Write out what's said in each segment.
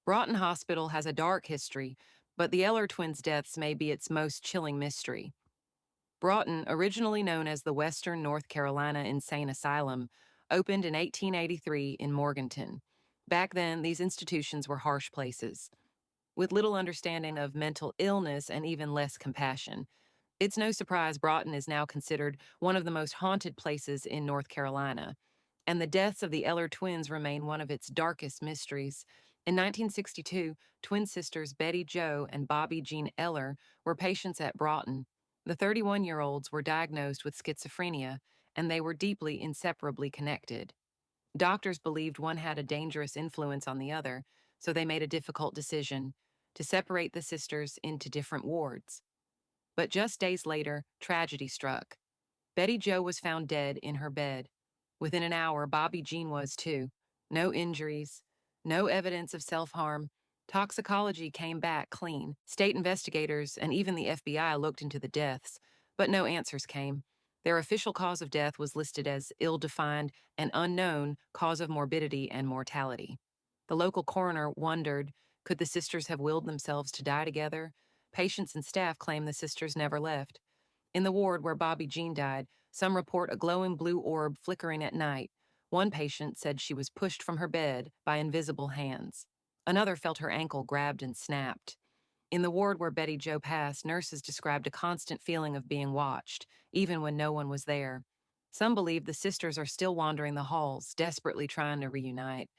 Broughton Hospital has a dark history, but the Eller twins' deaths may be its most chilling mystery. Broughton, originally known as the Western North Carolina Insane Asylum, opened in 1883 in Morganton. Back then, these institutions were harsh places, with little understanding of mental illness and even less compassion. It's no surprise Broughton is now considered one of the most haunted places in North Carolina, and the deaths of the Eller twins remain one of its darkest mysteries. In 1962, twin sisters Betty Jo and Bobby Jean Eller were patients at Broughton. The 31-year-olds were diagnosed with schizophrenia, and they were deeply inseparably connected. Doctors believed one had a dangerous influence on the other, so they made a difficult decision to separate the sisters into different wards. But just days later, tragedy struck. Betty Jo was found dead in her bed. Within an hour, Bobby Jean was too. No injuries, no evidence of self-harm. Toxicology came back clean. State investigators and even the FBI looked into the deaths, but no answers came. Their official cause of death was listed as ill-defined and unknown cause of morbidity and mortality. The local coroner wondered, could the sisters have willed themselves to die together? Patients and staff claim the sisters never left. In the ward where Bobby Jean died, some report a glowing blue orb flickering at night. One patient said she was pushed from her bed by invisible hands. Another felt her ankle grabbed and snapped. In the ward where Betty Jo passed, nurses described a constant feeling of being watched, even when no one was there. Some believe the sisters are still wandering the halls, desperately trying to reunite.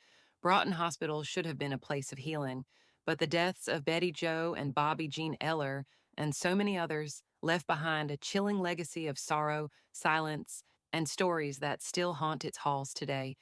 Broughton Hospital should have been a place of healing, but the deaths of Betty Jo and Bobby Jean Eller and so many others left behind a chilling legacy of sorrow, silence, and stories that still haunt its halls today.